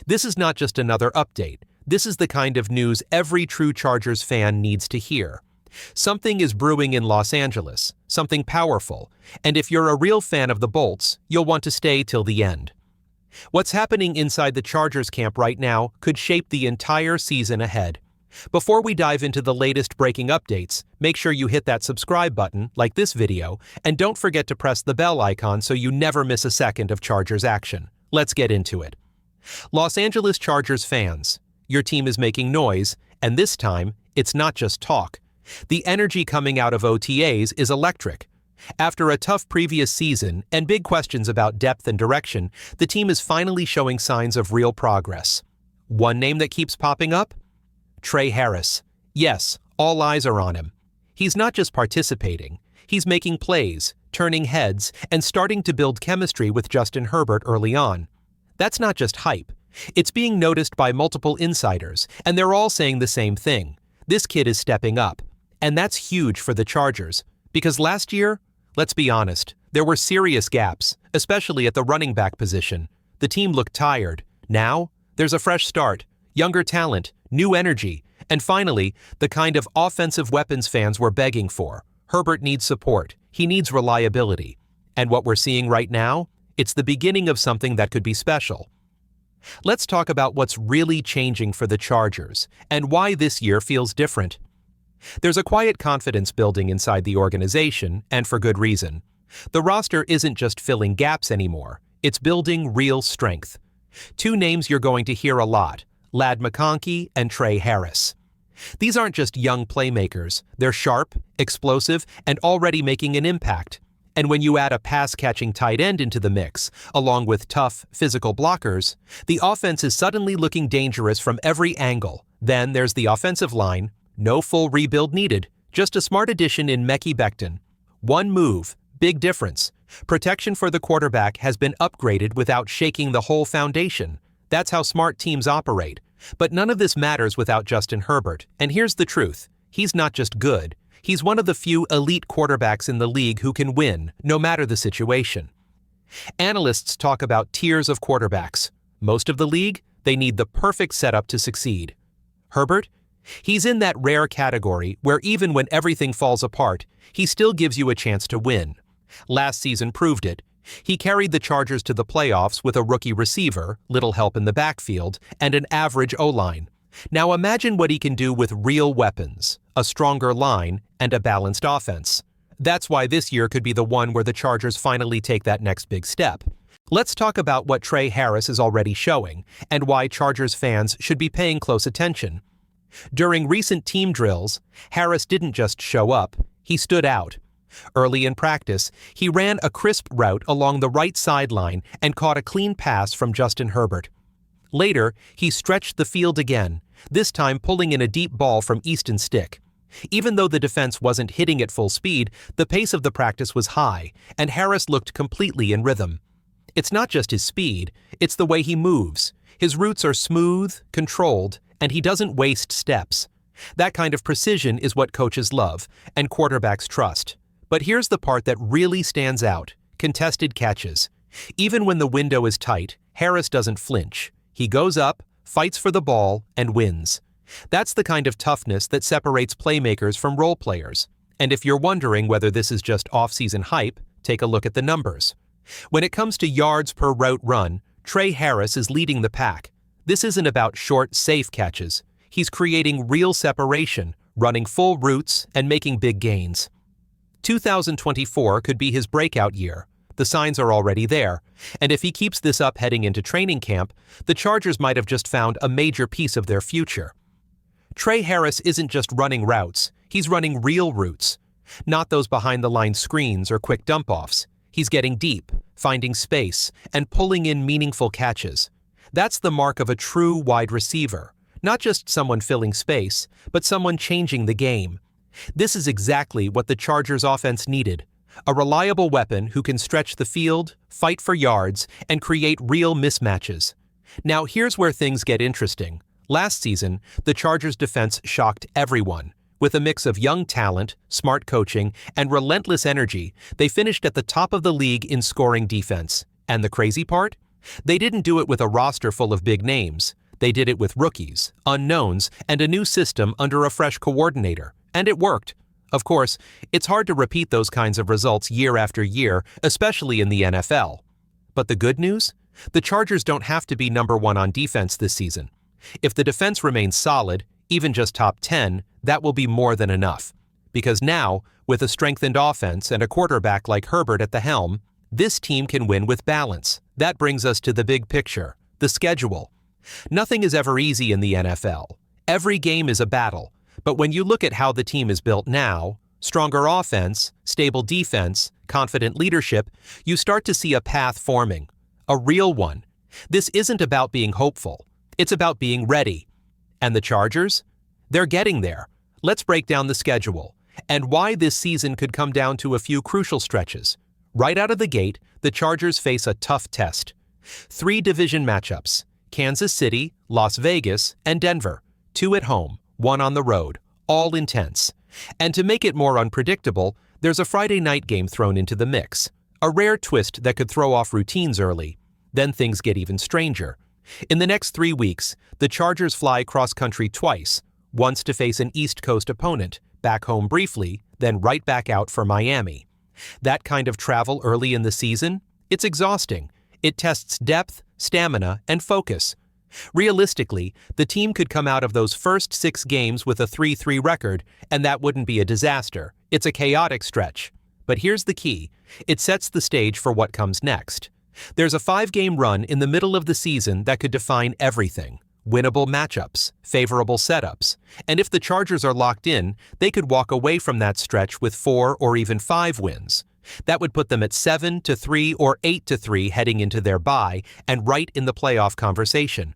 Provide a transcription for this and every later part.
This is not just another update. This is the kind of news every true Chargers fan needs to hear. Something is brewing in Los Angeles, something powerful, and if you're a real fan of the Bolts, you'll want to stay till the end. What's happening inside the Chargers camp right now could shape the entire season ahead. Before we dive into the latest breaking updates, make sure you hit that subscribe button, like this video, and don't forget to press the bell icon so you never miss a second of Chargers action. Let's get into it. Los Angeles Chargers fans, your team is making noise, and this time, it's not just talk. The energy coming out of OTAs is electric. After a tough previous season and big questions about depth and direction, the team is finally showing signs of real progress. One name that keeps popping up? Trey Harris. Yes, all eyes are on him. He's not just participating. He's making plays, turning heads, and starting to build chemistry with Justin Herbert early on. That's not just hype. It's being noticed by multiple insiders, and they're all saying the same thing. This kid is stepping up. And that's huge for the Chargers, because last year, let's be honest, there were serious gaps, especially at the running back position. The team looked tired. Now, there's a fresh start, younger talent, new energy, and finally, the kind of offensive weapons fans were begging for. Herbert needs support. He needs reliability. And what we're seeing right now? It's the beginning of something that could be special. Let's talk about what's really changing for the Chargers and why this year feels different. There's a quiet confidence building inside the organization, and for good reason. The roster isn't just filling gaps anymore. It's building real strength. Two names you're going to hear a lot, Ladd McConkey and Trey Harris. These aren't just young playmakers. They're sharp, explosive, and already making an impact. And when you add a pass-catching tight end into the mix, along with tough, physical blockers, the offense is suddenly looking dangerous from every angle. Then there's the offensive line. No full rebuild needed, just a smart addition in Mekhi Becton. One move, big difference. Protection for the quarterback has been upgraded without shaking the whole foundation. That's how smart teams operate. But none of this matters without Justin Herbert. And here's the truth. He's not just good. He's one of the few elite quarterbacks in the league who can win, no matter the situation. Analysts talk about tiers of quarterbacks. Most of the league, they need the perfect setup to succeed. Herbert? He's in that rare category where even when everything falls apart, he still gives you a chance to win. Last season proved it. He carried the Chargers to the playoffs with a rookie receiver, little help in the backfield, and an average O-line. Now imagine what he can do with real weapons, a stronger line, and a balanced offense. That's why this year could be the one where the Chargers finally take that next big step. Let's talk about what Trey Harris is already showing, and why Chargers fans should be paying close attention. During recent team drills, Harris didn't just show up, he stood out. Early in practice, he ran a crisp route along the right sideline and caught a clean pass from Justin Herbert. Later, he stretched the field again, this time pulling in a deep ball from Easton's stick. Even though the defense wasn't hitting at full speed, the pace of the practice was high, and Harris looked completely in rhythm. It's not just his speed, it's the way he moves. His routes are smooth, controlled, and he doesn't waste steps. That kind of precision is what coaches love and quarterbacks trust. But here's the part that really stands out: contested catches. Even when the window is tight, Harris doesn't flinch. He goes up, fights for the ball, and wins. That's the kind of toughness that separates playmakers from role players. And if you're wondering whether this is just off-season hype, take a look at the numbers. When it comes to yards per route run, Trey Harris is leading the pack. This isn't about short, safe catches. He's creating real separation, running full routes, and making big gains. 2024 could be his breakout year. The signs are already there, and if he keeps this up heading into training camp, the Chargers might have just found a major piece of their future. Trey Harris isn't just running routes, he's running real routes. Not those behind-the-line screens or quick dump-offs. He's getting deep, finding space, and pulling in meaningful catches. That's the mark of a true wide receiver. Not just someone filling space, but someone changing the game. This is exactly what the Chargers offense needed. A reliable weapon who can stretch the field, fight for yards, and create real mismatches. Now here's where things get interesting. Last season, the Chargers defense shocked everyone. With a mix of young talent, smart coaching, and relentless energy, they finished at the top of the league in scoring defense. And the crazy part? They didn't do it with a roster full of big names. They did it with rookies, unknowns, and a new system under a fresh coordinator. And it worked. Of course, it's hard to repeat those kinds of results year after year, especially in the NFL. But the good news? The Chargers don't have to be number one on defense this season. If the defense remains solid, even just top 10, that will be more than enough. Because now, with a strengthened offense and a quarterback like Herbert at the helm, this team can win with balance. That brings us to the big picture, the schedule. Nothing is ever easy in the NFL. Every game is a battle. But when you look at how the team is built now, stronger offense, stable defense, confident leadership, you start to see a path forming. A real one. This isn't about being hopeful. It's about being ready. And the Chargers? They're getting there. Let's break down the schedule and why this season could come down to a few crucial stretches. Right out of the gate, the Chargers face a tough test. 3 division matchups: Kansas City, Las Vegas, and Denver. 2 at home, 1 on the road, all intense. And to make it more unpredictable, there's a Friday night game thrown into the mix. A rare twist that could throw off routines early. Then things get even stranger. In the next 3 weeks, the Chargers fly cross-country twice, once to face an East Coast opponent, back home briefly, then right back out for Miami. That kind of travel early in the season? It's exhausting. It tests depth, stamina, and focus. Realistically, the team could come out of those first 6 games with a 3-3 record, and that wouldn't be a disaster. It's a chaotic stretch. But here's the key. It sets the stage for what comes next. There's a 5-game run in the middle of the season that could define everything. Winnable matchups, favorable setups, and if the Chargers are locked in, they could walk away from that stretch with 4 or even 5 wins. That would put them at 7-3 or 8-3 heading into their bye and right in the playoff conversation.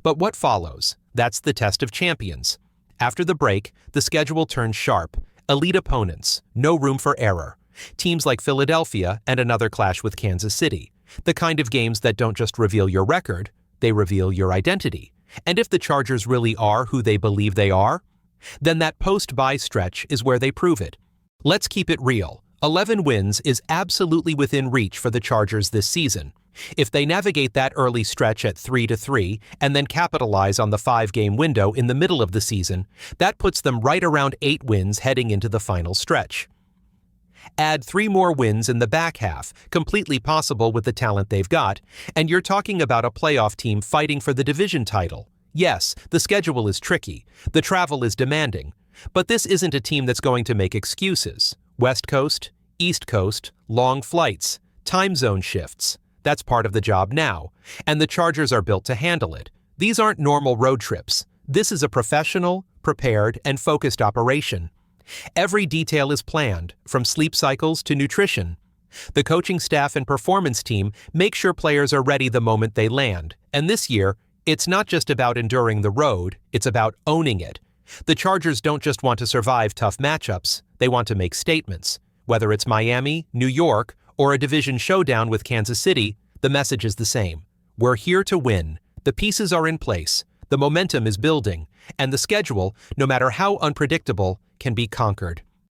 But what follows? That's the test of champions. After the break, the schedule turns sharp. Elite opponents, no room for error. Teams like Philadelphia and another clash with Kansas City. The kind of games that don't just reveal your record, they reveal your identity. And if the Chargers really are who they believe they are, then that post-bye stretch is where they prove it. Let's keep it real. 11 wins is absolutely within reach for the Chargers this season. If they navigate that early stretch at 3-3 and then capitalize on the 5-game window in the middle of the season, that puts them right around 8 wins heading into the final stretch. Add 3 more wins in the back half, completely possible with the talent they've got, and you're talking about a playoff team fighting for the division title. Yes, the schedule is tricky, the travel is demanding, but this isn't a team that's going to make excuses. West Coast, East Coast, long flights, time zone shifts. That's part of the job now, and the Chargers are built to handle it. These aren't normal road trips. This is a professional, prepared, and focused operation. Every detail is planned, from sleep cycles to nutrition. The coaching staff and performance team make sure players are ready the moment they land. And this year, it's not just about enduring the road, it's about owning it. The Chargers don't just want to survive tough matchups, they want to make statements. Whether it's Miami, New York, or a division showdown with Kansas City, the message is the same. We're here to win. The pieces are in place. The momentum is building, and the schedule, no matter how unpredictable, can be conquered.